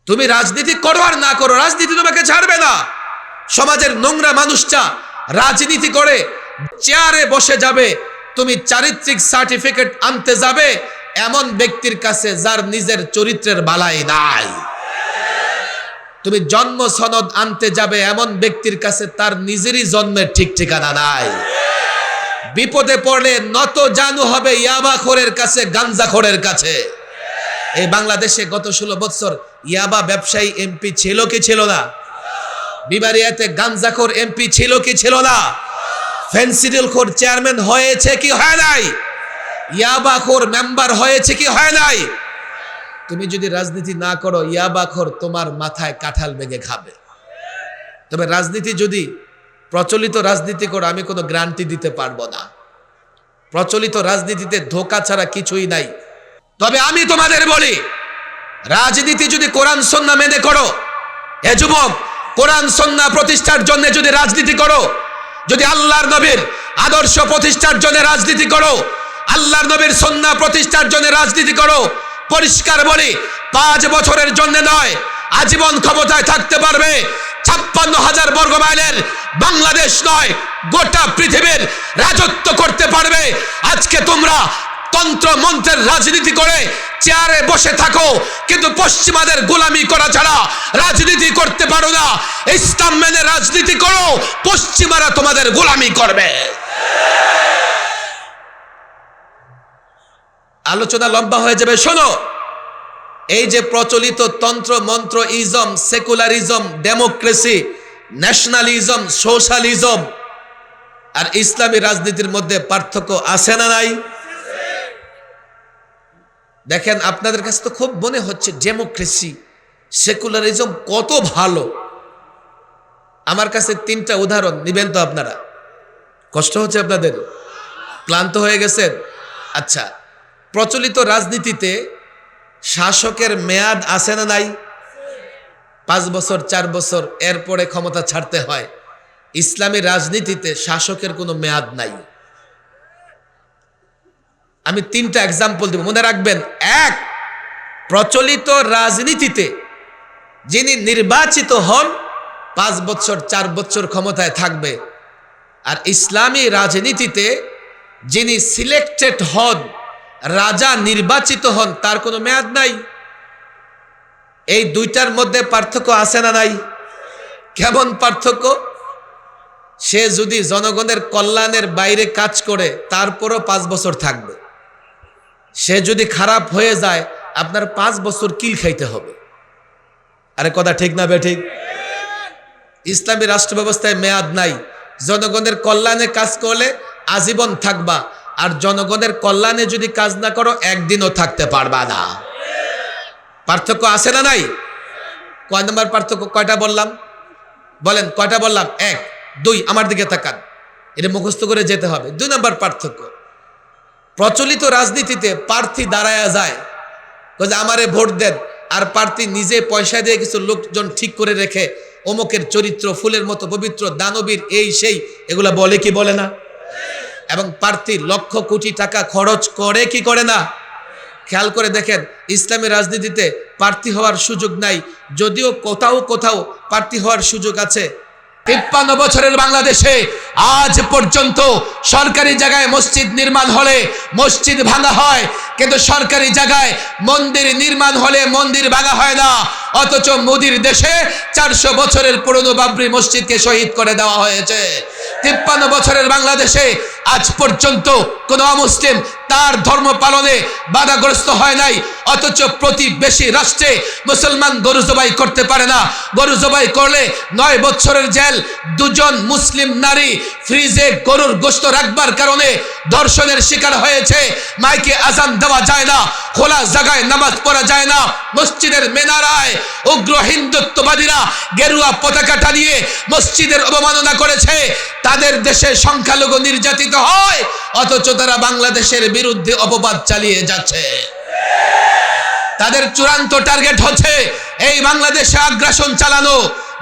তুমি রাজনীতি করো আর না করো, রাজনীতি তোমাকে ছাড়বে না। সমাজের নোংরা মানুষটা রাজনীতি করে চেয়ারে বসে যাবে, তুমি চারিত্রিক সার্টিফিকেট আনতে যাবে এমন ব্যক্তির কাছে যার নিজের চরিত্রের বালাই নাই। তুমি জন্ম সনদ আনতে যাবে এমন ব্যক্তির কাছে তার নিজেরই জন্মের ঠিক ঠিকানা নাই। বিপদে পড়লে নত জানু হবে ইয়াবাখোরের কাছে, গাঞ্জাখোরের কাছে। এই বাংলাদেশে গত 16 বছর ইয়াবা ব্যবসায়ী এমপি ছিল কি ছিল না? বিবারিয়াতে গাঞ্জাখোর এমপি ছিল কি ছিল না? ফেন্সিডিলখোর চেয়ারম্যান হয়েছে কি হয় নাই? ইয়াবাখোর মেম্বার হয়েছে কি হয় নাই? তুমি যদি রাজনীতি না করো, ইয়াবাখোর তোমার মাথায় কাঁঠাল ভেঙে খাবে। তবে রাজনীতি যদি প্রচলিত রাজনীতি করো, আমি কোনো গ্যারান্টি দিতে পারবো না। প্রচলিত রাজনীতিতে ধোঁকা ছাড়া কিছুই নাই। তবে আমি তোমাদের বলি, রাজনীতি যদি কোরআন সুন্নাহ মেনে করো, এ যুবক, কোরআন সুন্নাহ প্রতিষ্ঠার জন্য যদি রাজনীতি করো, যদি আল্লাহর নবীর আদর্শ প্রতিষ্ঠার জন্য রাজনীতি করো, আল্লাহর নবীর সুন্নাহ প্রতিষ্ঠার জন্য রাজনীতি করো, পরিষ্কার বলি 5 বছরের জন্য নয়, আজীবন ক্ষমতায় থাকতে পারবে। 56,000 বর্গ মাইলের বাংলাদেশ নয়, গোটা পৃথিবীর রাজত্ব করতে পারবে। আজকে তোমরা তন্ত্র মন্ত্রের রাজনীতি করে চেয়ারে বসে থাকো, কিন্তু পশ্চিমাদের গোলামি করা ছাড়া রাজনীতি করতে পারো না। ইসলাম মেনে রাজনীতি করো, পশ্চিমারা তোমাদের গোলামি করবে। আলোচনা লম্বা হয়ে যাবে। শোনো, এই যে প্রচলিত তন্ত্র মন্ত্র ism, secularism, democracy, nationalism, socialism আর ইসলামী রাজনীতির মধ্যে পার্থক্য আছে না নাই? দেখেন, আপনাদের কাছে তো খুব মনে হচ্ছে ডেমোক্রেসি, সেকুলারিজম কত ভালো। আমার কাছে 3টা উদাহরণ নিবেন তো আপনারা? কষ্ট হচ্ছে আপনাদের? ক্লান্ত হয়ে গেছেন? আচ্ছা, প্রচলিত রাজনীতিতে শাসকের মেয়াদ আছে না নাই? 5 বছর, 4 বছর, এরপরে ক্ষমতা ছাড়তে হয়। ইসলামী রাজনীতিতে শাসকের কোনো মেয়াদ নাই। আমি 3টা এক্সাম্পল দেব, মনে রাখবেন। 1, প্রচলিত রাজনীতিতে যিনি নির্বাচিত হন 5 বছর, 4 বছর ক্ষমতায় থাকবে। আর ইসলামী রাজনীতিতে যিনি সিলেক্টেড হন, রাজা নির্বাচিত হন, তার কোনো মেয়াদ নাই। এই 2টার মধ্যে পার্থক্য আছে না নাই? কেমন পার্থক্য? সে যদি জনগণের কল্যাণের বাইরে কাজ করে তারপরও 5 বছর থাকবে। সে যদি খারাপ হয়ে যায়, আপনার 5 বছর কিল খাইতে হবে। আরে কথা ঠিক না বেঠিক? ইসলামী রাষ্ট্র ব্যবস্থায় মেয়াদ নাই। জনগণের কল্যাণে কাজ করলে আজীবন থাকবা, আর জনগণের কল্যাণে যদি কাজ না করো একদিনও থাকতে পারবা না। পার্থক্য আছে না নাই? কয় নম্বর পার্থক্য? কয়টা বললাম? বলেন কয়টা বললাম? 1, 2, আমার দিকে তাকান, এটা মুখস্থ করে যেতে হবে। 2 নম্বর পার্থক্য, প্রচলিত রাজনীতিতে প্রার্থী দাঁড়ায়া যায়, আমারে ভোট দেন, আর প্রার্থী নিজে পয়সা দিয়ে কিছু লোকজন ঠিক করে রেখে অমুকের চরিত্র ফুলের মতো পবিত্র, দানবীর, এই সেই, এগুলা বলে কি বলে না? এবং প্রার্থী লক্ষ কোটি টাকা খরচ করে কি করে না? খেয়াল করে দেখেন, ইসলামী রাজনীতিতে প্রার্থী হওয়ার সুযোগ নাই, যদিও কোথাও কোথাও প্রার্থী হওয়ার সুযোগ আছে। 53 বছরের বাংলাদেশে আজ পর্যন্ত সরকারি জায়গায় মসজিদ নির্মাণ হলে মসজিদ ভাঙা হয়, কিন্তু সরকারি জায়গায় মন্দির নির্মাণ হলে মন্দির ভাঙা হয় না। অথচ মোদির দেশে 400 বছরের পুরনো বাবরি মসজিদকে শহীদ করে দেওয়া হয়েছে। 53 বছরের বাংলাদেশে আজ পর্যন্ত কোন অমুসলিম তার ধর্ম পালনে বাধাগ্রস্ত হয় নাই। অথচ প্রতিবেশী রাষ্ট্রে মুসলমান গরু জবাই করতে পারে না। গরু জবাই করলে 9 বছরের জেল। 2 জন মুসলিম নারী ফ্রিজে গরুর গোশত রাখবার কারণে ধর্ষণের শিকার হয়েছে। মাইকে আজান দেওয়া যায় না, খোলা জায়গায় নামাজ পড়া যায় না। মসজিদের মিনারায় উগ্র হিন্দুত্ববাদীরা গেরুয়া পতাকা টানিয়ে মসজিদের অবমাননা করেছে। তাদের দেশে সংখ্যালঘু নির্যাতিত হয়, অথচ তারা বাংলাদেশের বিরুদ্ধে অপবাদ চালিয়ে যাচ্ছে। তাদের চূড়ান্ত টার্গেট হচ্ছে এই বাংলাদেশে আগ্রাসন চালানো,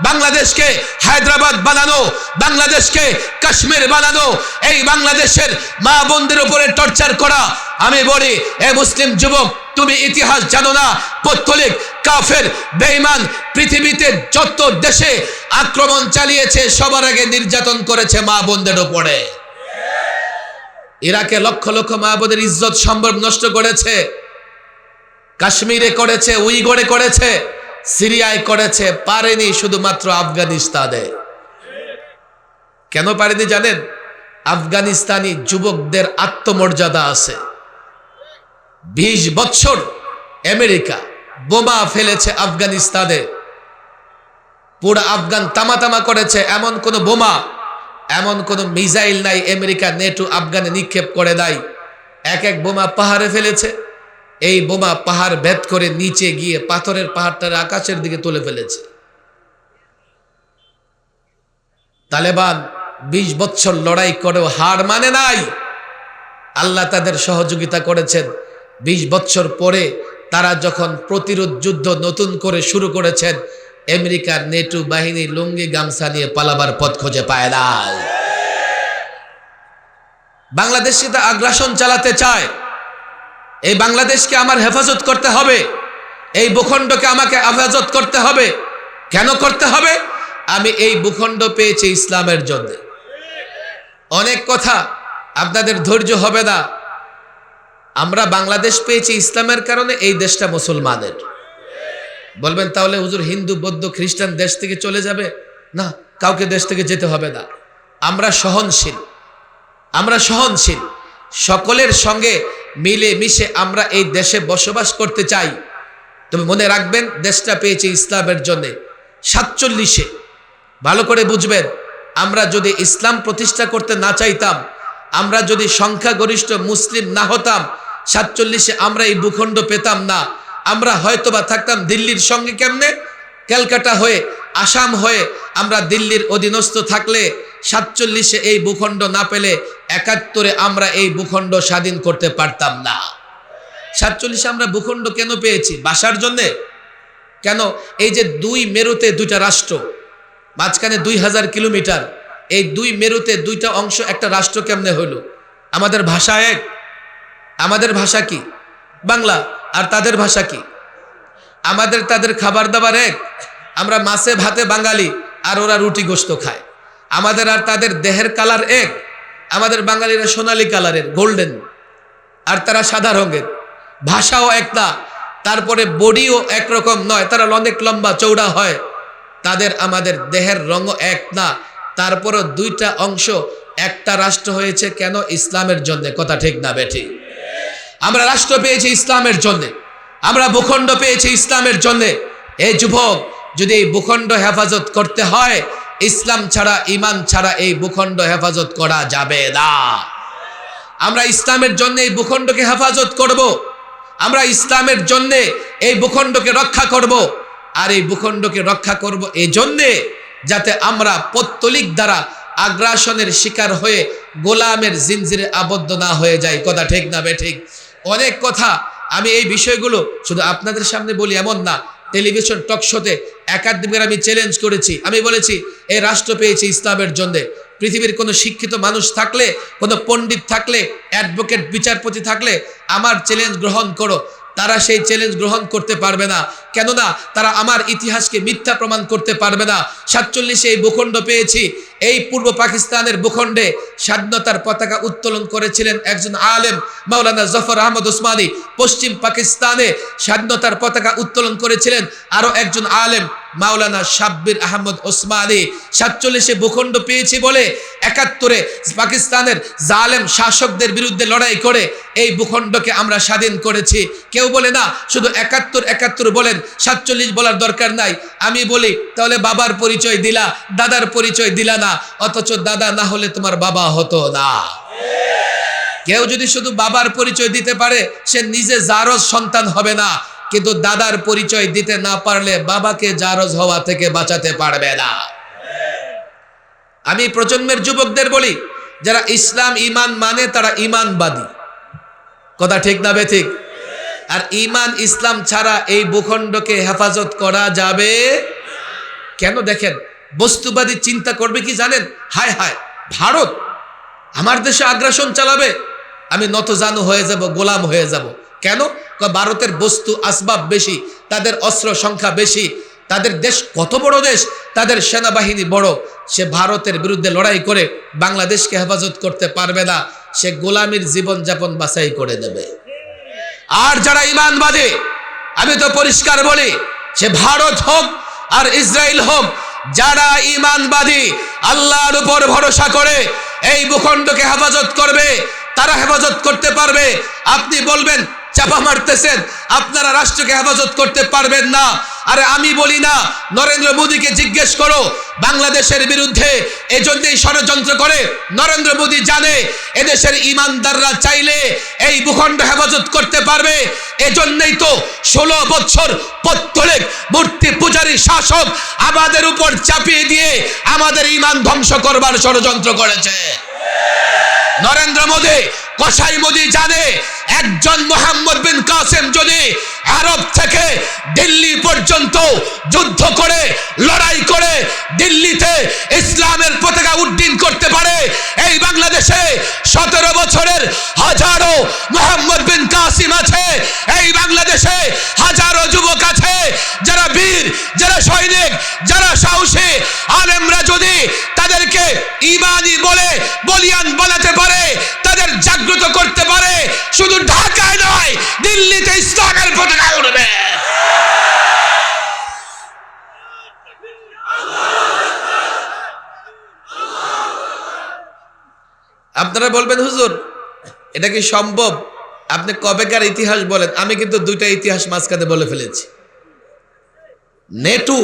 বাংলাদেশকে হায়দ্রাবাদ বানানো, বাংলাদেশকে কাশ্মীর বানানো, এই বাংলাদেশের মা বোনদের উপরে টর্চার করা। আমি বলি, এ মুসলিম যুবক, তুমি ইতিহাস জানো না। পৌত্তলিক কাফের বেঈমান পৃথিবীতে যত দেশে আক্রমণ চালিয়েছে সবার আগে নির্যাতন করেছে মা বোনদের উপরে। ইরাকে লক্ষ লক্ষ মা বোনের ইজ্জত সম্ভব নষ্ট করেছে, কাশ্মীরে করেছে, উইগরে করেছে, সিরিয়ায় করেছে, পারেনি শুধুমাত্র আফগানিস্তানে। কেন পারেনি জানেন? আফগানিস্তানি যুবকদের আত্মমর্যাদা আছে। 20 বছর আমেরিকা বোমা ফেলেছে আফগানিস্তানে, পুরো আফগান তামাতামা করেছে। এমন কোন বোমা, এমন কোন মিসাইল নাই আমেরিকা নেটো আফগানে নিক্ষেপ করে নাই। এক এক বোমা পাহাড়ে ফেলেছে, এই বোমা পাহাড় ভেদ করে নিচে গিয়ে পাথরের পাহাড়টার আকাশের দিকে তুলে ফেলেছে। তালেবান 20 বছর লড়াই করেও হার মানে নাই। আল্লাহ তাদের সহযোগিতা করেছেন। 20 বছর পরে তারা যখন প্রতিরোধ যুদ্ধ নতুন করে শুরু করেছেন, আমেরিকার নেটো বাহিনী লুঙ্গি গামছা নিয়ে পালাবার পথ খুঁজে পায় না। বাংলাদেশে তো আগ্রাসন চালাতে চায়। এই বাংলাদেশকে আমার হেফাজত করতে হবে, এই ভূখণ্ডকে আমাকে হেফাজত করতে হবে। কেন করতে হবে? আমি এই ভূখণ্ড পেয়েছি ইসলামের জন্য। অনেক কথা আপনাদের ধৈর্য হবে না। আমরা বাংলাদেশ পেয়েছি ইসলামের কারণে, এই দেশটা মুসলমানের। বলবেন তাহলে হুজুর হিন্দু বৌদ্ধ খ্রিস্টান দেশ থেকে চলে যাবে? না, কাউকে দেশ থেকে যেতে হবে না। আমরা সহনশীল, আমরা সহনশীল, সকলের সঙ্গে মিলে মিশে আমরা এই দেশে বসবাস করতে চাই। তবে মনে রাখবেন, দেশটা পেয়েছি ইসলামের জন্যে। 47-এ ভালো করে বুঝবেন, আমরা যদি ইসলাম প্রতিষ্ঠা করতে না চাইতাম, আমরা যদি সংখ্যাগরিষ্ঠ মুসলিম না হতাম, 47-এ আমরা এই ভূখণ্ড পেতাম না। আমরা হয়তোবা থাকতাম দিল্লির সঙ্গে। কেমনে? ক্যালকাটা হয়ে, আসাম হয়ে আমরা দিল্লির অধীনস্থ থাকলে 47-এ এই ভূখণ্ড না পেলে 71-এ আমরা এই ভূখণ্ড স্বাধীন করতে পারতাম না। 47-এ আমরা ভূখণ্ড কেন পেয়েছি? বাসার জন্যে? কেন? এই যে 2 মেরুতে 2টা রাষ্ট্র, মাঝখানে 2000 কিলোমিটার, এই 2 মেরুতে 2টা অংশ একটা রাষ্ট্র কেমনে হলো? আমাদের ভাষা এক। আমাদের ভাষা কি? বাংলা। আর তাদের ভাষা কি? আমাদের তাদের খাবার দাবার এক। আমরা মাছে ভাতে বাঙালি, আর ওরা রুটি গোশত খায়। আমাদের আর তাদের দেহের কালার এক। আমাদের বাঙালিরা সোনালী কালারের, গোল্ডেন, আর তারা সাদা রঙের। ভাষাও এক না, তারপরে বডিও একরকম নয়, তারা অনেক লম্বা চৌড়া হয়। তাদের আমাদের দেহের রঙও এক না, তারপরও 2টা অংশ একটা রাষ্ট্র হয়েছে। কেন? ইসলামের জন্য। কথা ঠিক না বেঠি? আমরা রাষ্ট্র পেয়েছি ইসলামের জন্য, আমরা ভূখণ্ড পেয়েছি ইসলামের জন্য। এই যুবক, যদি এই ভূখণ্ড হেফাজত করতে হয়, ইসলাম ছাড়া, ঈমান ছাড়া এই ভূখণ্ড হেফাজত করা যাবে না। আমরা ইসলামের জন্য এই ভূখণ্ডকে হেফাজত করব, আমরা ইসলামের জন্য এই ভূখণ্ডকে রক্ষা করব। আর এই ভূখণ্ডকে রক্ষা করব এই জন্যে যাতে আমরা পৌত্তলিক দ্বারা আগ্রাসনের শিকার হয়ে গোলামের জিনজিরে আবদ্ধ না হয়ে যায়। কথা ঠিক না বেঠিক? অনেক কথা আমি এই বিষয়গুলো শুধু আপনাদের সামনে বলি এমন না, টেলিভিশন টক শোতে একাডেমির আমি চ্যালেঞ্জ করেছি। আমি বলেছি, এই রাষ্ট্র পেয়েছি ইসলামের জন্যে। পৃথিবীর কোনো শিক্ষিত মানুষ থাকলে, কোনো পণ্ডিত থাকলে, অ্যাডভোকেট, বিচারপতি থাকলে আমার চ্যালেঞ্জ গ্রহণ করো। তারা সেই চ্যালেঞ্জ গ্রহণ করতে পারবে না। কেননা তারা আমার ইতিহাসকে মিথ্যা প্রমাণ করতে পারবে না। 47-এ এই ভূখণ্ড পেয়েছি। এই পূর্ব পাকিস্তানের ভূখণ্ডে স্বাধীনতার পতাকা উত্তোলন করেছিলেন একজন আলেম, মাওলানা জফর আহমদ ওসমানী। পশ্চিম পাকিস্তানে স্বাধীনতার পতাকা উত্তোলন করেছিলেন আরো একজন আলেম, মাওলানা শাব্বির আহমদ ওসমানী। 47-এ ভূখণ্ড পেয়েছি বলে 71-এ পাকিস্তানের জালেম শাসকদের বিরুদ্ধে লড়াই করে এই ভূখণ্ডকে আমরা স্বাধীন করেছি। কেউ বলে না শুধু 71 বলেন, 47 বলার দরকার নাই। আমি বলি, তাহলে বাবার পরিচয় দিলা, দাদার পরিচয় দিলা না, অথচ দাদা না হলে তোমার বাবা হতো না। কেউ যদি শুধু বাবার পরিচয় দিতে পারে, সে নিজে জারজ সন্তান হবে না, কিন্তু দাদার পরিচয় দিতে না পারলে বাবাকে জারজ হওয়া থেকে বাঁচাতে পারবে না। আমি প্রজন্মের যুবকদের বলি, যারা ইসলাম ঈমান মানে তারা ঈমানবাদী। কথা ঠিক না বেঠিক? আর ঈমান ইসলাম ছাড়া এই ভূখণ্ডকে হেফাজত করা যাবে কেন? দেখেন, বস্তুবাদী চিন্তা করবে কি জানেন? হায় হায়, ভারত আমার দেশে আগ্রাসন চালাবে, আমি নতজানু হয়ে যাব, গোলাম হয়ে যাব। কেন? ভারতের বস্তু আসবাব বেশি, তাদের অস্ত্র সংখ্যা বেশি, তাদের দেশ কত বড় দেশ, তাদের সেনাবাহিনী বড়, সে ভারতের বিরুদ্ধে লড়াই করে বাংলাদেশকে হেফাজত করতে পারবে না, সে গোলামীর জীবন যাপন বাছাই করে দেবে। আর যারা ঈমানবাদী, আমি তো পরিষ্কার বলি, সে ভারত হোক আর ইসরায়েল হোক, যারা ঈমানবাদী, আল্লাহর উপর ভরসা করে এই ভূখণ্ডকে হেফাজত করবে, তারা হেফাজত করতে পারবে। আপনি বলবেন চাপা মারতেছেন, আপনারা রাষ্ট্রকে হেফাজত করতে পারবেন না। আরে আমি বলি না, নরেন্দ্র মোদীকে জিজ্ঞেস করো, বাংলাদেশের বিরুদ্ধে এজন্যই ষড়যন্ত্র করে। নরেন্দ্র মোদী জানে এদেশের ইমানদাররা চাইলে এই ভূখণ্ড হেফাজত করতে পারবে। এজন্যই তো 16 বছর পত্তলিক মূর্তি পূজারী শাসক আমাদের উপর চাপিয়ে দিয়ে আমাদের ঈমান ধ্বংস করবার ষড়যন্ত্র করেছে। নরেন্দ্র মোদী, কসাই মোদী জানে একজন মোহাম্মদ বিন কাসেম যদি আরব থেকে দিল্লি পর্যন্ত যুদ্ধ করে, লড়াই করে দিল্লিতে ইসলামের পতাকা উড্ডীন করতে পারে, এই বাংলাদেশে 17 বছরের হাজারো মোহাম্মদ বিন কাসিম আছে, এই বাংলাদেশে হাজারো যুবক আছে যারা বীর, যারা সৈনিক, যারা সাহসী আলেমরা যদি তাদেরকে ঈমানি বলে বলিয়ান বানাতে পারে, তাদের জাগ্রত করতে পারে, শুধু ঢাকায় নয়, দিল্লিতে ইসলামের পতাকা উড়বে। আপনারা বলবেন হুজুর এটা কি সম্ভব? আপনি কবেকার ইতিহাস বলেন, আমি কিন্তু দুইটা ইতিহাস মাঝখানে বলে ফেলেছি। নেটো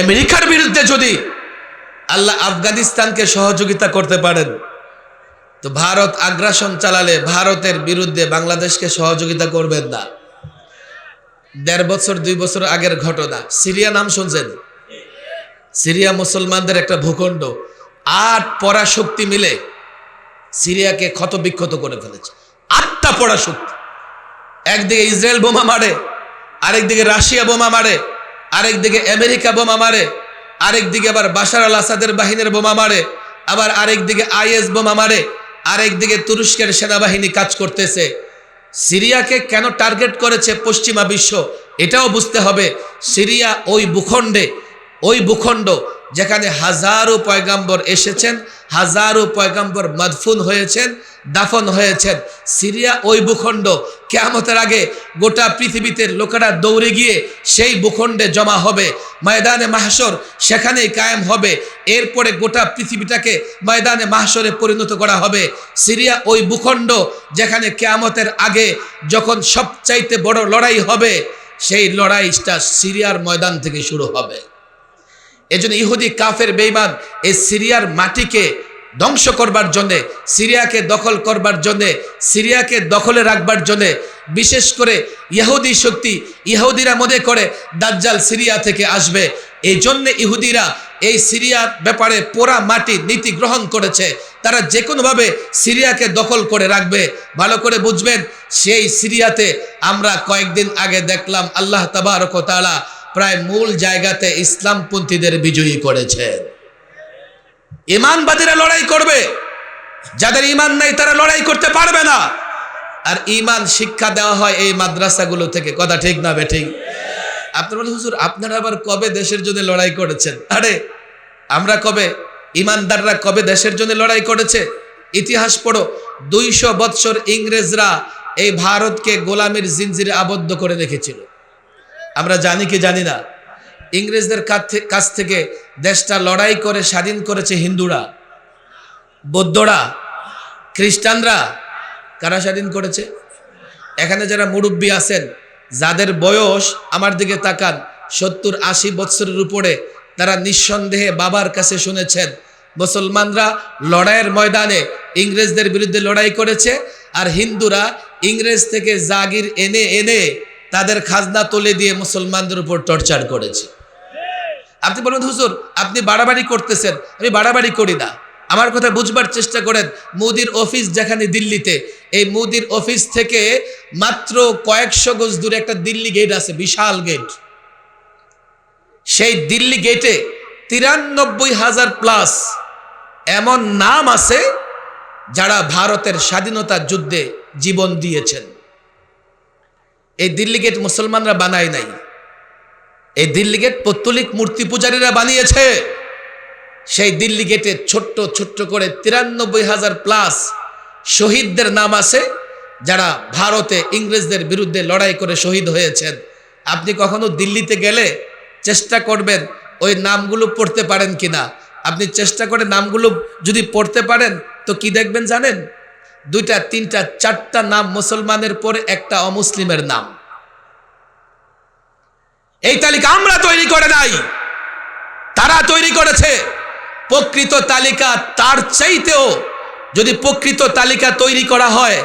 আমেরিকার বিরুদ্ধে যদি আল্লাহ আফগানিস্তানকে সহযোগিতা করতে পারেন, তো ভারত আগ্রাসন চালালে ভারতের বিরুদ্ধে বাংলাদেশকে সহযোগিতা করবেন না। 1.5 বছর 2 বছর আগের ঘটনা, সিরিয়া নাম শুনছেন? সিরিয়া মুসলমানদের একটা ভূখণ্ড, 8 পরাশক্তি মিলে সিরিয়াকে ক্ষত বিক্ষত করে ফেলেছে। 8টা পরাশক্তি, একদিকে ইসরায়েল বোমা মারে, আরেকদিকে রাশিয়া বোমা মারে, আরেকদিকে আমেরিকা বোমা মারে, আরেকদিকে আবার বাশার আল আসাদের বাহিনীর বোমা মারে, আবার আরেকদিকে আইএস বোমা মারে, আরেকদিকে তুরস্কের সেনাবাহিনী কাজ করতেছে। সিরিয়াকে কেন টার্গেট করেছে পশ্চিমা বিশ্ব এটাও বুঝতে হবে। সিরিয়া ওই ভূখণ্ড যেখানে হাজারো পয়গাম্বর এসেছেন, হাজারো পয়গাম্বর মাদফুন হয়েছেন, দাফন হয়েছেন। সিরিয়া ওই ভূখণ্ড, কিয়ামতের আগে গোটা পৃথিবীতে লোকেরা দৌড়ে গিয়ে সেই ভূখণ্ডে জমা হবে, ময়দানে মাহশর সেখানেই কায়েম হবে। এরপরে গোটা পৃথিবীটাকে ময়দানে মাহশরে পরিণত করা হবে। সিরিয়া ওই ভূখণ্ড যেখানে কিয়ামতের আগে যখন সবচাইতে বড় লড়াই হবে, সেই লড়াইটা সিরিয়ার ময়দান থেকে শুরু হবে। এজন্য ইহুদি কাফের বেঈমান এই সিরিয়ার মাটিকে ধ্বংস করবার জন্যে, সিরিয়াকে দখল করবার জন্যে, সিরিয়াকে দখলে রাখবার জন্যে, বিশেষ করে ইহুদি শক্তি, ইহুদিরা মনে করে দাজ্জাল সিরিয়া থেকে আসবে। এই জন্যে ইহুদিরা এই সিরিয়ার ব্যাপারে পোড়া মাটি নীতি গ্রহণ করেছে। তারা যে কোনোভাবে সিরিয়াকে দখল করে রাখবে। ভালো করে বুঝবেন, সেই সিরিয়াতে আমরা কয়েকদিন আগে দেখলাম আল্লাহ তাবারক ওয়া তাআলা প্রায় মূল জায়গাতে ইসলামপন্থীদের বিজয়ী করেছেন। ঈমানবাদীরা লড়াই করবে, যাদের ঈমান নাই তারা লড়াই করতে পারবে না। আর ঈমান শিক্ষা দেওয়া হয় এই মাদ্রাসাগুলো থেকে, কথা ঠিক না বেঠিক? আপনারা বলেন হুজুর আপনারা আবার কবে দেশের জন্য লড়াই করেছেন? আরে আমরা কবে, ঈমানদাররা কবে দেশের জন্য লড়াই করেছে? ইতিহাস পড়ো। 200 বৎসর ইংরেজরা এই ভারতকে গোলামীর জিনজিরে আবদ্ধ করে রেখেছিল। আমরা জানি কি জানি না? ইংরেজদের কাছ থেকে দেশটা লড়াই করে স্বাধীন করেছে হিন্দুরা, বৌদ্ধরা, খ্রিস্টানরা। কারা স্বাধীন করেছে? এখানে যারা মুরব্বী আছেন, যাদের বয়স আমার দিকে তাকান 70-80 বছরের উপরে, তারা নিঃসন্দেহে বাবার কাছে শুনেছেন মুসলমানরা লড়াইয়ের ময়দানে ইংরেজদের বিরুদ্ধে লড়াই করেছে, আর হিন্দুরা ইংরেজ থেকে জাগির এনে এনে তাদের খাজনা তুলে দিয়ে মুসলমানদের উপর টর্চার করেছে। আপনি বলুন হুজুর আপনি বাড়াবাড়ি করতেছেন। আমি বাড়াবাড়ি করি না, আমার কথা বুঝবার চেষ্টা করেন। মোদির অফিস যেখানে দিল্লিতে, এই মোদির অফিস থেকে মাত্র কয়েকশো গজ দূরে একটা দিল্লি গেট আছে, বিশাল গেট। সেই দিল্লি গেটে 93,000 প্লাস এমন নাম আছে যারা ভারতের স্বাধীনতা যুদ্ধে জীবন দিয়েছেন। এই দিল্লি গেট মুসলমানরা বানায় নাই, এই দিল্লি গেট পৌত্তলিক মূর্তি পূজারীরা বানিয়েছে। সেই দিল্লি গেটে ছোট্ট ছোট্ট করে 93,000 প্লাস শহীদদের নাম আছে, যারা ভারতে ইংরেজদের বিরুদ্ধে লড়াই করে শহীদ হয়েছেন। আপনি কখনো দিল্লিতে গেলে চেষ্টা করবেন ওই নামগুলো পড়তে পারেন কিনা। আপনি চেষ্টা করে নামগুলো যদি পড়তে পারেন তো কি দেখবেন জানেন? 2টা 3টা 4টা নাম মুসলমানের পরে একটা অমুসলিমের নাম। এই তালিকা আমরা তৈরি করে নাই, তারা তৈরি করেছে। প্রকৃত তালিকা তার চাইতেও যদি প্রকৃত তালিকা তৈরি করা হয়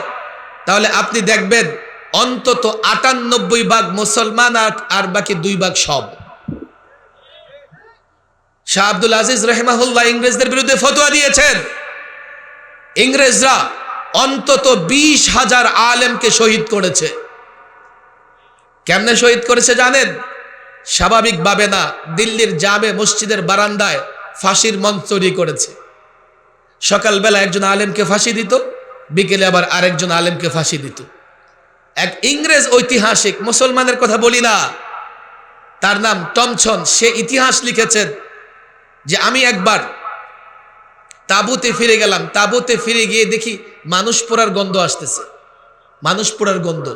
তাহলে আপনি দেখবেন অন্তত 98% মুসলমান আর বাকি 2% সব। শাহ আব্দুল আজিজ রহমাহুল্লাহ ইংরেজদের বিরুদ্ধে ফতোয়া দিয়েছেন। ইংরেজরা অন্তত 20,000 আলেমকে শহীদ করেছে। কেমনে শহীদ করেছে জানেন? স্বাভাবিকভাবে না, দিল্লির জামে মসজিদের বারান্দায় ফাঁসির মঞ্চ তৈরি করেছে। সকালবেলা একজন আলেমকে ফাঁসি দিত, বিকেলে আবার আরেকজন আলেমকে ফাঁসি দিত। এক ইংরেজ ঐতিহাসিক, মুসলমানের কথা বলি না, তার নাম টমসন, সে ইতিহাস লিখেছেন যে আমি একবার তাঁবুতে ফিরে গেলাম, তাঁবুতে ফিরে গিয়ে দেখি মানুষ পোড়ার গন্ধ আসতেছে, মানুষ পোড়ার গন্ধ।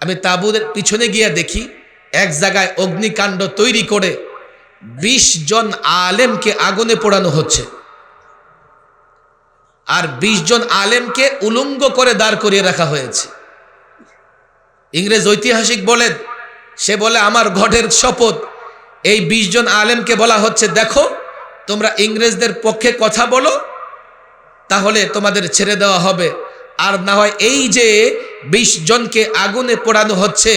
আমি তাঁবুর পিছনে গিয়ে দেখি এক জায়গায় অগ্নিকাণ্ড তৈরি করে 20 জন আলেমকে আগুনে পোড়ানো হচ্ছে, আর 20 জন আলেমকে উলঙ্গ করে দাঁড় করিয়ে রাখা হয়েছে। ইংরেজ ঐতিহাসিক বলেন, সে বলে আমার ঘটের শপথ, এই 20 জন আলেমকে বলা হচ্ছে দেখো তোমরা ইংরেজদের পক্ষে কথা বলো তাহলে তোমাদের ছেড়ে দেওয়া হবে, আর না হয় এই যে 20 জনকে আগুনে পোড়ানো হচ্ছে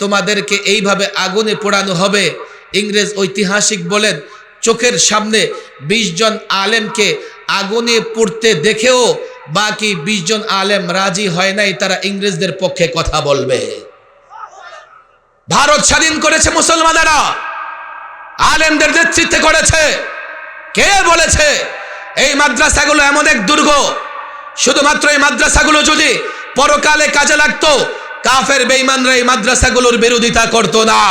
তোমাদেরকে এইভাবে আগুনে পোড়ানো হবে। ইংরেজ ঐতিহাসিক বলেন চোখের সামনে 20 জন আলেমকে আগুনে পুড়তে দেখেও বাকি 20 জন আলেম রাজি হয় নাই, তারা ইংরেজদের পক্ষে কথা বলবে। ভারত স্বাধীন করেছে মুসলমানেরা, আলেমদের নেতৃত্বে করেছে। কে বলেছে এই মাদ্রাসাগুলো এমন এক দুর্গ, শুধুমাত্র এই মাদ্রাসাগুলো যদি পরকালে কাজে লাগতো কাফের বেঈমানরা এই মাদ্রাসাগুলোর বিরোধিতা করতো না।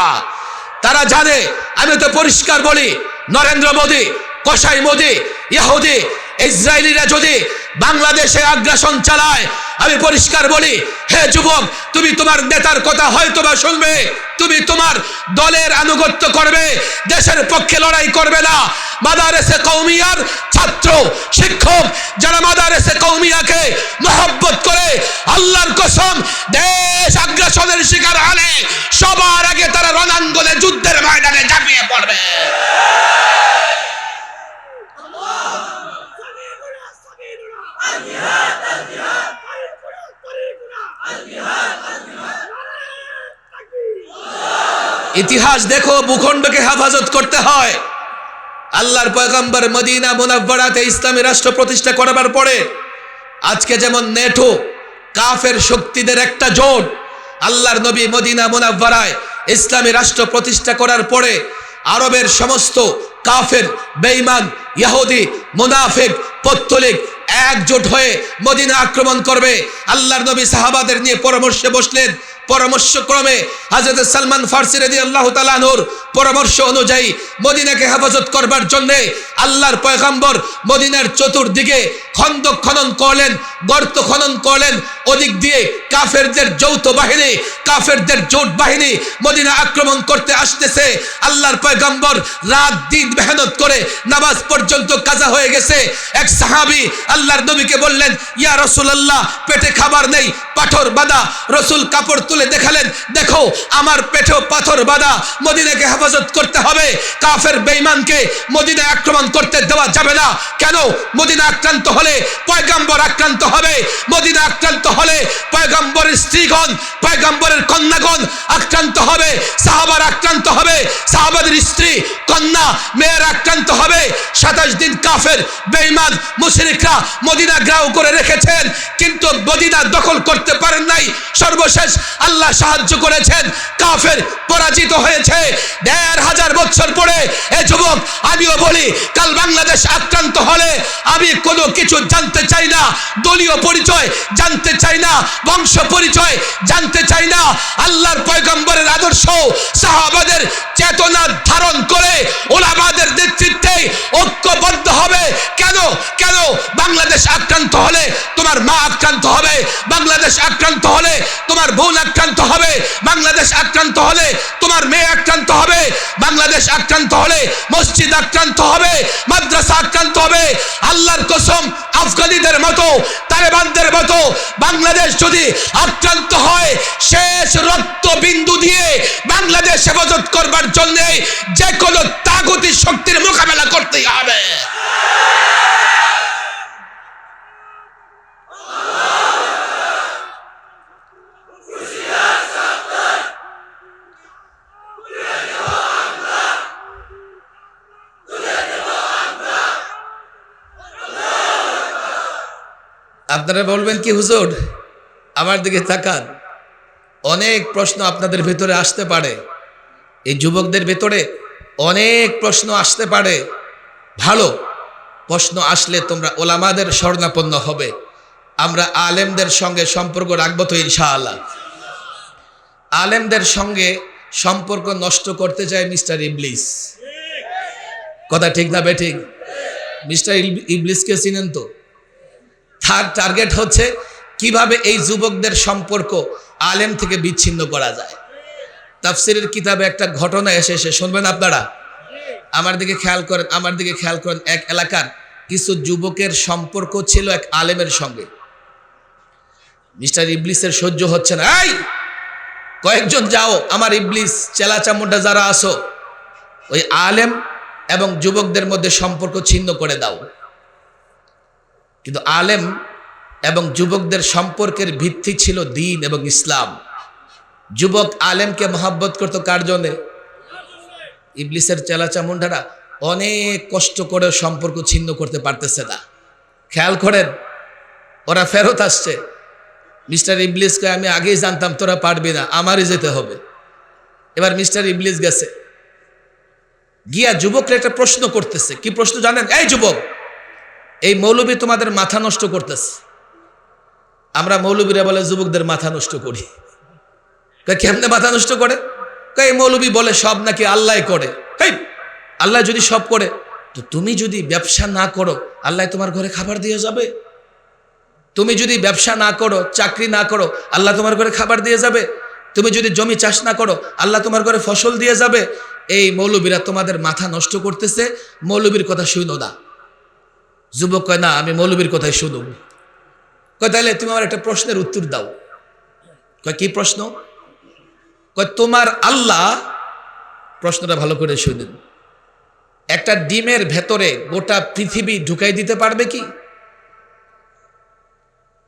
তারা জানে, আমি তো পরিষ্কার বলি, নরেন্দ্র মোদী, কসাই মোদী, ইহুদি, ইসরায়েলিরা যদি বাংলাদেশে আগ্রাসন চালায়, আমি পরিষ্কার বলি, হে যুবক, তুমি তোমার নেতার কথা হয়তো বা শুনবে, তুমি তোমার দলের আনুগত্য করবে, দেশের পক্ষে লড়াই করবে না। মাদারেসে কওমিয়ার ছাত্র শিক্ষক যারা মাদারেসে কওমিয়াকে মহব্বত করে, আল্লাহর কসম দেশ আগ্রাসনের শিকার হলে সবার আগে তারা রণাঙ্গনে যুদ্ধের ময়দানে ঝাঁপিয়ে পড়বে। ইতিহাস দেখো, ভূখণ্ডকে হেফাজত করতে হয়। আল্লাহর পয়গম্বর মদিনা মুনাওয়ারাতে ইসলামী রাষ্ট্র প্রতিষ্ঠা করার পরে আজকে যেমন নেটো কাফের শক্তিদের একটা জোট, আল্লাহর নবী মদিনা মুনাওয়ারায় ইসলামী রাষ্ট্র প্রতিষ্ঠা করার পরে আরবের সমস্ত কাফের, বেঈমান, ইহুদি, মুনাফিক, পৌত্তলিক একজোট হয়ে মদিনা আক্রমণ করবে। আল্লাহর নবী সাহাবাদের নিয়ে পরামর্শে বসলেন। পরামর্শক্রমে হযরত সালমান ফারসি রাদিয়াল্লাহু তাআলা আনহুর পরামর্শ অনুযায়ী মদিনাকে হেফাজত করবার জন্য আল্লাহর পয়গম্বর মদিনার চতুর্দিকে খন্দক খনন করলেন, গর্ত খনন করলেন। ওদিক দিয়ে কাফেরদের যৌথ বাহিনী, কাফেরদের জোট বাহিনী মদিনা আক্রমণ করতে আসতেছে। আল্লাহর পয়গম্বর রাত দিন মেহনত করে নামাজ পর্যন্ত কাজা হয়ে গেছে। এক সাহাবী আল্লাহর নবীকে বললেন, ইয়া রাসূলুল্লাহ, পেটে খাবার নেই, পাথর বাঁধা। রাসূল কাপড় তুলে দেখালেন, দেখো আমার পেটেও পাথর বাঁধা, মদিনাকে হেফাজত করতে হবে, কাফের বেঈমানকে মদিনায় আক্রমণ করতে দেওয়া যাবে না। কেন? মদিনা আক্রান্ত হলে পয়গম্বর আক্রান্ত হবে, মদিনা আক্রান্ত হলে পয়গম্বরের স্ত্রীগণ, পয়গম্বরের কন্যাগণ আক্রান্ত হবে, সাহাবার আক্রান্ত হবে, সাহাবাদের স্ত্রী, কন্যা, মেয়ের আক্রান্ত হবে। 27 দিন কাফের বেঈমান মুশরিকরা মদিনা ঘেরাও করে রেখেছেন, কিন্তু মদিনা দখল করতে পারেন নাই। সর্বশেষ আল্লাহ সাহায্য করেছেন, কাফের পরাজিত হয়েছে। 1500 বছর পরে এ যুবক, আমিও বলি, কাল বাংলাদেশ আক্রান্ত হলে আমি কোনো কিছু কিছু জানতে চাই না, দলীয় পরিচয় জানতে চাই না, বংশ পরিচয় জানতে চাই না। আল্লাহর পয়গম্বরের আদর্শ, সাহাবাদের চেতনা ধারণ করে ওলামাদের নেতৃত্বে ঐক্যবদ্ধ হবে। কেন কেন বাংলাদেশ আক্রান্ত হলে তোমার মা আক্রান্ত হবে, বাংলাদেশ আক্রান্ত হলে তোমার বোন আক্রান্ত হবে, বাংলাদেশ আক্রান্ত হলে তোমার মেয়ে আক্রান্ত হবে, বাংলাদেশ আক্রান্ত হলে মসজিদ আক্রান্ত হবে, মাদ্রাসা আক্রান্ত হবে। আল্লাহর কসম, আফগানিদের মতো, তালেবানদের মতো বাংলাদেশ যদি আক্রান্ত হয়, শেষ রক্ত বিন্দু দিয়ে বাংলাদেশ হেফাজত করবার জন্য যে কোনো তাগুতি শক্তির মোকাবেলা করতেই হবে। আপনারা বলবেন কি হুজুর, আমার দিকে তাকান, অনেক প্রশ্ন আপনাদের ভেতরে আসতে পারে, এই যুবকদের ভেতরে অনেক প্রশ্ন আসতে পারে। ভালো প্রশ্ন আসলে তোমরা ওলামাদের শরণাপন্ন হবে। আমরা আলেমদের সঙ্গে সম্পর্ক রাখবো তো ইনশাআল্লাহ। আলেমদের সঙ্গে সম্পর্ক নষ্ট করতে চায় মিস্টার ইবলিস। কথা ঠিক না বেঠিক? মিস্টার ইবলিসকে চিনেন তো? তার টার্গেট হচ্ছে কিভাবে এই যুবকদের সম্পর্ক আলেম থেকে বিচ্ছিন্ন করা যায়। তাফসিরের কিতাবে একটা ঘটনা এসে শুনবেন আপনারা। আমার দিকে খেয়াল করেন, আমার দিকে খেয়াল করেন। এক এলাকার কিছু যুবকের সম্পর্ক ছিল এক আলেমের সঙ্গে। মিস্টার ইবলিসের সহ্য হচ্ছে না, এই কয়েকজন যাও, আমার ইবলিস চেলা চামুন্ডা যারা আসো, ওই আলেম এবং যুবকদের মধ্যে সম্পর্ক ছিন্ন করে দাও। কিন্তু আলেম এবং যুবকদের সম্পর্কের ভিত্তি ছিল দ্বীন এবং ইসলাম। যুবক আলেমকে মহব্বত করতো কার জন্যে? ইবলিসের চেলা চামুন্ডারা অনেক কষ্ট করে সম্পর্ক ছিন্ন করতে পারতেছে না। খেয়াল করেন, ওরা ফেরত আসছে। মিস্টার ইবলিসকে আমি আগেই জানতাম তোরা পারবি না, আমারই যেতে হবে। এবার মিস্টার ইবলিস গেছে, গিয়া যুবকরা একটা প্রশ্ন করতেছে। কি প্রশ্ন জানেন? এই যুবক, এই মৌলবী তোমাদের মাথা নষ্ট করতেছে। আমরা মৌলবীরা বলে যুবকদের মাথা নষ্ট করি। কেমনে মাথা নষ্ট করে? এই মৌলবী বলে সব নাকি আল্লাহ করে। আল্লাহ যদি সব করে, তো তুমি যদি ব্যবসা না করো, আল্লাহ তোমার ঘরে খাবার দিয়ে যাবে? তুমি যদি ব্যবসা না করো, চাকরি না করো, আল্লাহ তোমার ঘরে খাবার দিয়ে যাবে? তুমি যদি জমি চাষ না করো, আল্লাহ তোমার ঘরে ফসল দিয়ে যাবে? এই মৌলবীরা তোমাদের মাথা নষ্ট করতেছে, মৌলবীর কথা শুনো না। যুবক কয়, না আমি মৌলবীর কথাই শুনুন। কয় তাহলে তুমি আমার একটা প্রশ্নের উত্তর দাও। কয় কি প্রশ্ন? কয় তোমার আল্লাহ, প্রশ্নটা ভালো করে শুনুন, একটা ডিমের ভেতরে গোটা পৃথিবী ঢুকাই দিতে পারবে কি?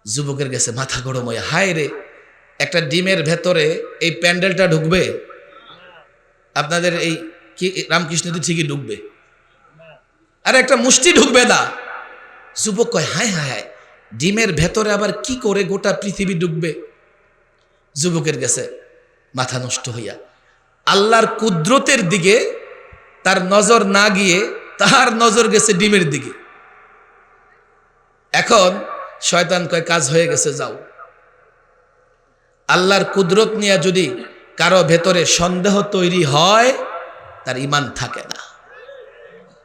যুবকের কাছে মাথা গরম হয়ে, হায় রে, একটা ডিমের ভেতরে এই প্যান্ডেলটা ঢুকবে? আপনাদের এই কি রামকৃষ্ণ ঠিকই ঢুকবে, আর একটা মুষ্টি ঢুকবে না। যুবক কয়, হায় হায় হায়, ডিমের ভেতরে আবার কি করে গোটা পৃথিবী ঢুকবে? যুবকের গেছে মাথা নষ্ট হইয়া, আল্লাহর কুদরতের দিকে তার নজর না গিয়ে তার নজর গেছে ডিমের দিকে। এখন শয়তান কয়, কাজ হয়ে গেছে, যাও। আল্লাহর কুদরত নিয়ে যদি কারো ভেতরে সন্দেহ তৈরি হয়, তার ঈমান থাকে না।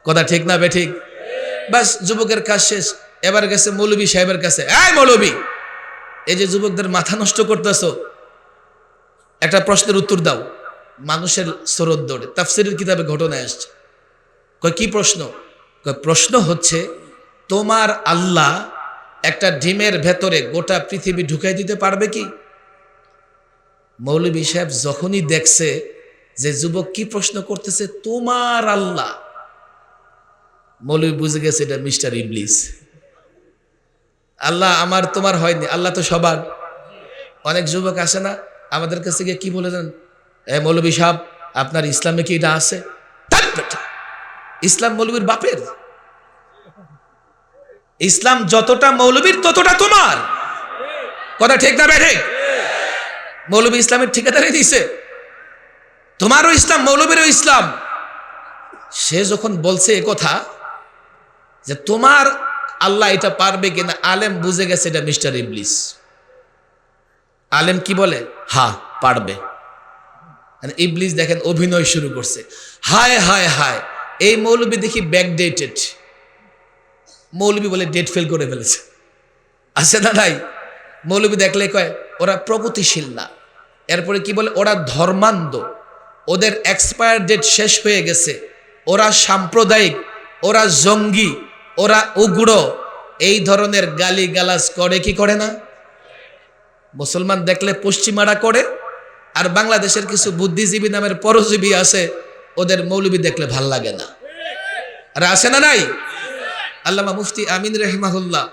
কথা ঠিক না বেঠিক? বাস, যুবকের কাজ শেষ। এবার গেছে মৌলবী সাহেবের কাছে, এই মৌলবী, এই যে যুবকদের মাথা নষ্ট করতেছো, একটা প্রশ্নের উত্তর দাও। মানুষের স্রোত দৌড়ে, তাফসীরের কিতাবে ঘটনা আসছে। কয় কি প্রশ্ন? কয় প্রশ্ন হচ্ছে, তোমার আল্লাহ একটা ডিমের ভেতরে গোটা পৃথিবী ঢুকাই দিতে পারবে কি? মৌলবী সাহেব যখনই দেখছে যে যুবক কি প্রশ্ন করতেছে, তোমার আল্লাহ, মৌলবী বুঝে গেছে এটা মিস্টার ইবলিস। আল্লাহ আমার তোমার হয়নি, আল্লাহ তো সবার। অনেক যুবক আসে না আমাদের কাছে গিয়ে কি বলে দেন, মৌলবী সাহেব আপনার ইসলামে কি এটা আছে? ইসলাম মৌলবীর বাপের। ইসলাম যতটা মৌলবীর ততটা তোমার। কথা ঠিক না বেঠে? মৌলবী ইসলামের ঠিকাদারি দিছে, তোমারও ইসলাম, মৌলবীরও ইসলাম। সে যখন বলছে এ কথা যে তোমার আল্লাহ এটা পারবে কিনা। আলেম বুঝে গেছে এটা মিস্টার ইবলিস। আলেম কি বলে? হ্যাঁ পারবে। ইবলিস দেখেন অভিনয় শুরু করছে, হায় হায় হায় এই মৌলবী দেখি ব্যাকডেটেড। মৌলবী বলে ডেট ফেল করে ফেলেছে, আছে না নাই? মৌলবী দেখলে কয় ওরা প্রগতিশীল না। এরপরে কি বলে? ওরা ধর্মান্ধ, ওদের এক্সপায়ার ডেট শেষ হয়ে গেছে, ওরা সাম্প্রদায়িক, ওরা জঙ্গি, ওরা উগ্র। এই ধরনের গালি গালাজ করে কি করে না? মুসলমান দেখলে পশ্চিমারা করে, আর বাংলাদেশের কিছু বুদ্ধিজীবী নামের পরজীবী আছে, ওদের মৌলবী দেখলে ভাল লাগে না। আর আছে না নাই? আল্লামা মুফতি আমিন রহিমাহুল্লাহ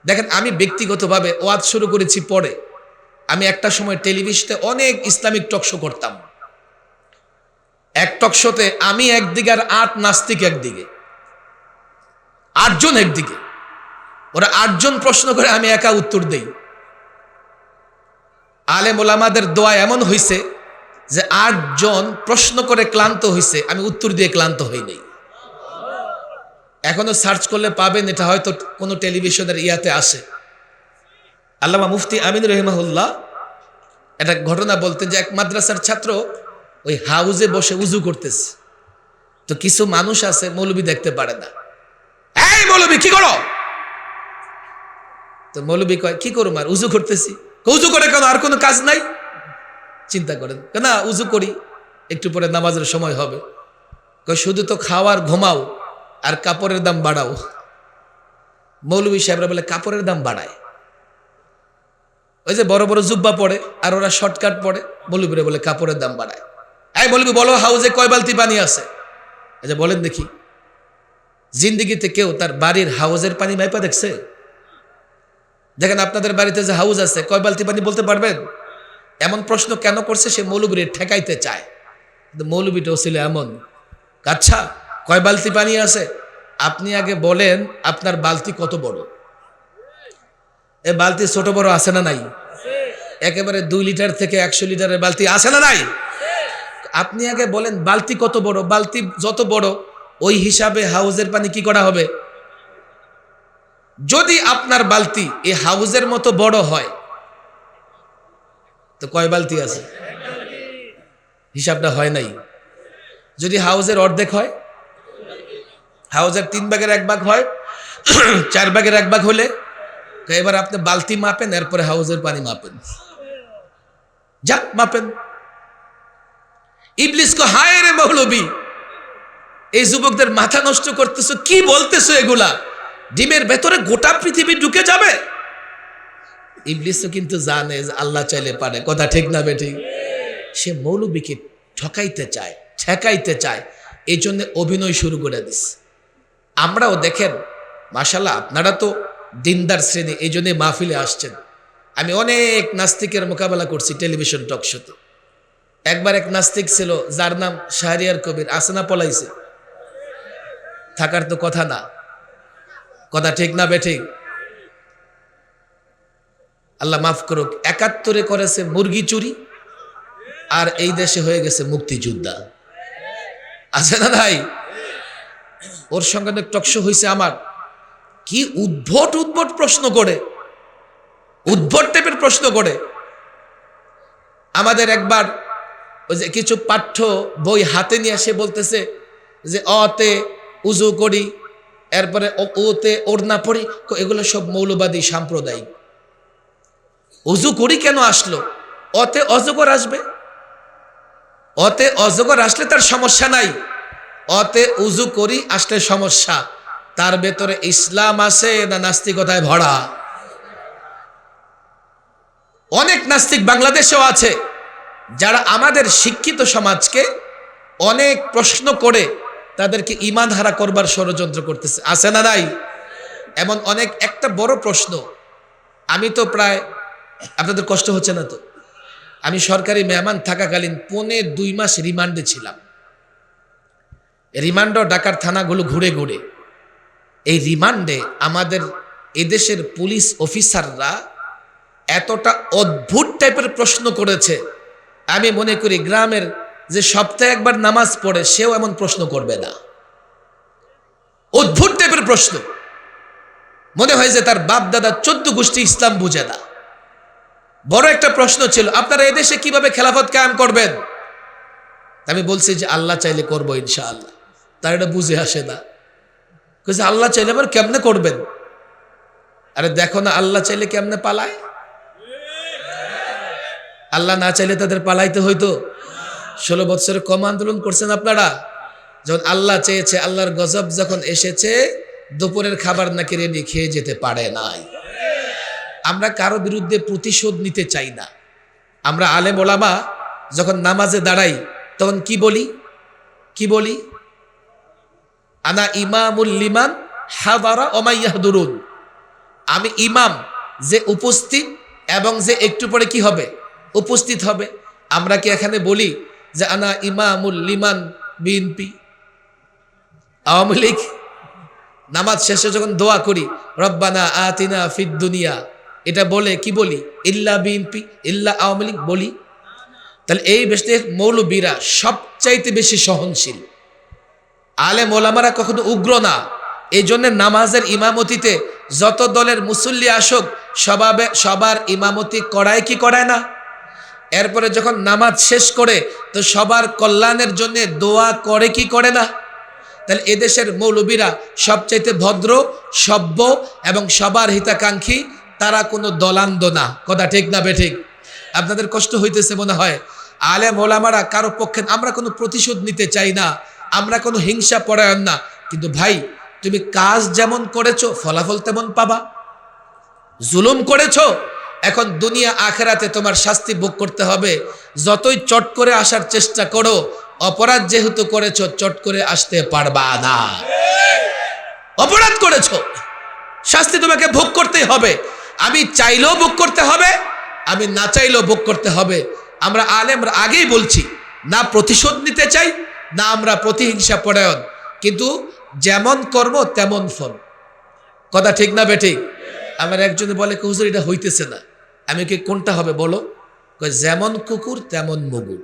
দেখেন, আমি ব্যক্তিগতভাবে ওয়াজ শুরু করেছি পরে। আমি একটা সময় টেলিভিশনে অনেক ইসলামিক টকশো করতাম। এক টকশোতে আমি একদিকে আর 8 নাস্তিক একদিকে, 8 জন একদিকে। ওরা 8 জন প্রশ্ন করে, আমি একা উত্তর দেই। আলেম ওলামাদের দোয়া এমন হইছে যে 8 জন প্রশ্ন করে ক্লান্ত হইছে, আমি উত্তর দিয়ে ক্লান্ত হই নাই। এখনো সার্চ করলে পাবেন, এটা হয়তো কোনো টেলিভিশনের ইয়াতে আসে। আল্লামা মুফতি আমিন রহিমাহুল্লাহ একটা ঘটনা বলতেন যে এক মাদ্রাসার ছাত্র ওই হাউজে বসে উজু করতেছে। তো কিছু মানুষ আছে মৌলবী দেখতে পারে না, এই মৌলবী কি করো? তো মৌলবী কয় কি করুম আর, উজু করতেছি। উজু করে কেন, আর কোনো কাজ নাই? চিন্তা করেন, না উজু করি, একটু পরে নামাজের সময় হবে। কয় শুধু তো খাওয়ার ঘুমাও আর কাপড়ের দাম বাড়াও। মৌলবী সাহেবরা বলে কাপড়ের দাম বাড়ায়, ওই যে বড় বড় জুব্বা পড়ে আর ওরা শর্টকাট পড়ে, মৌলবীরা বলে কাপড়ের দাম বাড়ায়। এই মৌলবী বলো হাউজে কয় বালতি পানি আছে? আচ্ছা বলেন দেখি, জিন্দিগিতে কেউ তার বাড়ির হাউজের পানি মাইপা দেখছে? দেখেন আপনাদের বাড়িতে যে হাউজ আছে, কয় বালতি পানি বলতে পারবেন? এমন প্রশ্ন কেন করছে? সে মৌলবীর ঠেকাইতে চায়। কিন্তু মৌলবীটাও ছিল এমন, আচ্ছা কয় বালতি পানি আছে? আপনি আগে বলেন আপনার বালতি কত বড়? এ বালতি ছোট বড় আছে না নাই? একেবারে 2 লিটার থেকে 100 লিটারের বালতি আছে না নাই? আপনি আগে বলেন বালতি কত বড়। বালতি যত বড় ওই হিসাবে হাউজের পানি কি করা হবে। যদি আপনার বালতি এই হাউজের মতো বড় হয় তো কয় বালতি আছে? হিসাবটা হয় নাই। যদি হাউজের অর্ধেক হয়, হাউজের 3 ভাগের 1 ভাগ হয়, 4 ভাগের 1 ভাগ হলে এবার আপনি বালতি মাপেন, এরপরে হাউজের পানি মাপেন, যা মাপেন। ইবলিস কো হায় রে মৌলবী, এই যুবকদের মাথা নষ্ট করতেছো, কি বলতেছো এগুলা? ডিমের ভেতরে গোটা পৃথিবী ঢুকে যাবে। ইবলিসও কিন্তু জানে যে আল্লাহ চাইলে পারে, কথা ঠিক না বেঠিক? সে মৌলবীকে ঠকাইতে চায়, ঠেকাইতে চায়, এই জন্য অভিনয় শুরু করে দিস। আমরাও দেখেন মাশাআল্লাহ, আপনারা তো দিনদার শ্রেণী, এই জন্যে মাহফিলে আসছেন। আমি অনেক নাস্তিকের মোকাবেলা করছি টেলিভিশন টক শোতে। একবার এক নাস্তিক ছিল যার নাম শাহরিয়ার কবির, আসনা পলাইছে, থাকার তো কথা না, কথা ঠিক না বেঠিক? আল্লাহ মাফ করুক, 71-এ করেছে মুরগি চুরি, আর এই দেশে হয়ে গেছে মুক্তিযোদ্ধা, আছে না নাই? ওর সঙ্গে টকশো হয়েছে আমার। কি উদ্ভট উদ্ভট প্রশ্ন করে, উদ্ভট টাইপের প্রশ্ন করে। আমাদের একবার ওই যে কিছু পাঠ্য বই হাতে নিয়ে এসে বলতেছে যে অতে উজু করি, এরপরে ওতে ওড়না পড়ি, এগুলো সব মৌলবাদী সাম্প্রদায়িক। উজু করি কেন আসলো? অতে অজগর আসবে, অতে অজগর আসলে তার সমস্যা নাই, অতে উজু করি আসলে সমস্যা। তার ভেতরে ইসলাম আছে না নাস্তিকতায় ভরা? অনেক নাস্তিক বাংলাদেশেও আছে যারা আমাদের শিক্ষিত সমাজকে অনেক প্রশ্ন করে তাদেরকে ঈমান হারা করবার ষড়যন্ত্র করতেছে, আছে না নাই? এমন অনেক। একটা বড় প্রশ্ন, আমি তো প্রায়, আপনাদের কষ্ট হচ্ছে না তো, আমি সরকারি মেহমান থাকাকালীন 2.5 মাস রিমান্ডে ছিলাম। রিমান্ড ঢাকার থানাগুলো ঘুরে ঘুরে। এই রিমান্ডে আমাদের এদেশের পুলিশ অফিসাররা এতটা অদ্ভুত টাইপের প্রশ্ন করেছে, আমি মনে করি গ্রামের যে সপ্তাহে একবার নামাজ পড়ে সেও এমন প্রশ্ন করবে না। অদ্ভুত টাইপের প্রশ্ন। মনে হয় যে তার বাপ দাদা 14 গোষ্ঠী ইসলাম বুঝে না। বড় একটা প্রশ্ন ছিল, আপনারা এদেশে কিভাবে খেলাফত কায়েম করবেন? আমি বলছি যে আল্লাহ চাইলে করবো ইনশাআল্লাহ। তার এটা বুঝে আসে না, বলছে আল্লাহ চাইলে আবার কেমনে করবেন? আরে দেখো না আল্লাহ চাইলে কেমনে পালায়। আল্লাহ না চাইলে তাদের পালাইতে হইতো। 16 বছরে কম আন্দোলন করছেন আপনারা। যখন আল্লাহ চেয়েছে, আল্লাহর গজব যখন এসেছে, দুপুরের খাবার নাকি রেডি, খেয়ে যেতে পারে নাই। আমরা কারো বিরুদ্ধে প্রতিশোধ নিতে চাই না। আমরা আলেম ওলামা যখন নামাজে দাঁড়াই তখন কি বলি? কি বলি? আনা ইমামুল লিমান হাদারা ওয়া মা ইয়াহদুরুন। আমি ইমাম, যে উপস্থিত এবং যে একটু পরে কি হবে? উপস্থিত হবে। আমরা কি এখানে বলি যে আনা ইমামুল লিমান বিএনপি, আওয়ামী লীগ? নামাজ শেষে যখন দোয়া করি রব্বানা আতিনা ফিদ দুনিয়া, এটা বলে কি বলি? ইল্লা বিএনপি, ইল্লা আওয়ামী লীগ বলি? তাহলে এই দেশের মৌলবীরা সবচাইতে বেশি সহনশীল। আলেম ওলামারা কখনো উগ্র না। এই জন্য নামাজের ইমামতিতে যত দলের মুসল্লি আসুক সবার ইমামতি করায় কি করায় না? এরপরে যখন নামাজ শেষ করে তো সবার কল্যাণের জন্য দোয়া করে কি করে না? তাহলে এদেশের মৌলবীরা সবচাইতে ভদ্র, সভ্য এবং সবার হিতাকাঙ্ক্ষী। তারা কোনো দলান্দ না। কথা ঠিক না বেঠিক? আপনাদের কষ্ট হইতেছে মনে হয়। আলেম ওলামারা কারো পক্ষে, আমরা কোনো প্রতিশোধ নিতে চাই না, আমরা কোনো হিংসা পরায়ণ না। কিন্তু ভাই, তুমি কাজ যেমন করেছো ফলাফল তেমন পাবা। জুলুম করেছো, এখন দুনিয়া আখেরাতে তোমার শাস্তি ভোগ করতে হবে। যতই চট করে আসার চেষ্টা করো, অপরাধ যেহেতু করেছো চট করে আসতে পারবা না। অপরাধ করেছো, শাস্তি তোমাকে ভোগ করতেই হবে। আমি চাইলেও ভোগ করতে হবে, আমি না চাইলেও ভোগ করতে হবে। আমরা আলেমরা আগেই বলছি, না প্রতিশোধ নিতে চাই, না আমরা প্রতিহিংসা পরায়ণ, কিন্তু যেমন কর্ম তেমন ফল। কথা ঠিক না বেঠিক? আমার একজনে বলে হুজুর এটা হইতেছে না। আমি কি কোনটা হবে বলো? যেমন কুকুর তেমন মুগুর,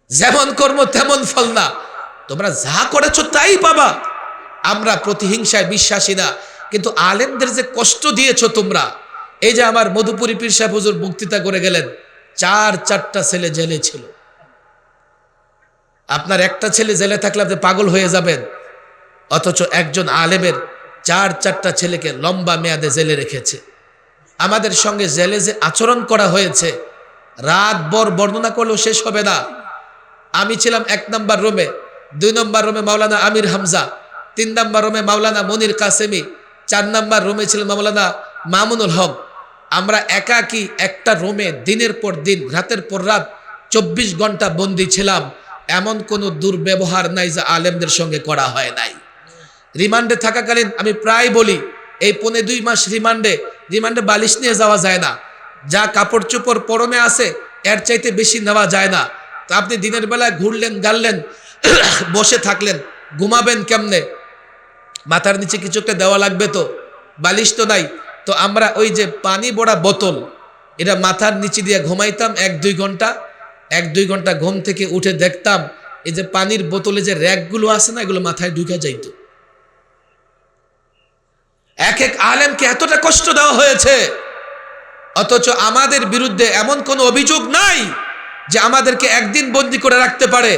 যেমন কর্ম তেমন ফল না। তোমরা যা করেছো তাই পাবা। আমরা প্রতিহিংসায় বিশ্বাসী না, কিন্তু আলেমদের যে কষ্ট দিয়েছো তোমরা। এই যে আমার মধুপুরী পীর সাহেব হুজুর বক্তৃতা করে গেলেন, 4-4টা ছেলে জেলে ছিল। আপনার একটা ছেলে জেলে থাকলে আপনি পাগল হয়ে যাবেন, অথচ একজন আলেমের 4-4টা ছেলেকে লম্বা মেয়াদে জেলে রেখেছে। আমাদের সঙ্গে জেলে যে আচরণ করা হয়েছে, রাতভর বর্ণনা করলেও শেষ হবে না। আমি ছিলাম 1 নম্বর রুমে, 2 নম্বর রুমে মাওলানা আমির হামজা, 3 নম্বর রুমে মাওলানা মনির কাসেমি, 4 নম্বর রুমে ছিল মাওলানা মামুনুল হক। আমরা একাকি একটা রুমে দিনের পর দিন, রাতের পর রাত 24 ঘন্টা বন্দী ছিলাম। এমন কোনো দুর্ব্যবহার নাই যা আলেমদের সঙ্গে করা হয় নাই। রিমান্ডে থাকাকালীন আমি প্রায় বলি, এই 1.5-2 মাস রিমান্ডে বালিশ নিয়ে যাওয়া যায় না। যা কাপড় চোপড় পরনে আছে এর চাইতে বেশি নেওয়া যায় না। তো আপনি দিনের বেলায় ঘুরলেন গাললেন, বসে থাকলেন, ঘুমাবেন কেমনে? মাথার নিচে কিছু একটা দেওয়া লাগবে, তো বালিশ তো নাই। তো আমরা ওই যে পানি ভরা বোতল, এটা মাথার নিচে দিয়ে ঘুমাইতাম 1-2 ঘন্টা। ঘুম থেকে উঠে দেখতাম এই যে পানির বোতলে যে র্যাকগুলো আছে না, এগুলো মাথায় ঢুকে যাইত। এক আলেমকে এতটা কষ্ট দেওয়া হয়েছে, অথচ আমাদের বিরুদ্ধে এমন কোনো অভিযোগ নাই যে আমাদেরকে একদিন বন্দী করে রাখতে পারে।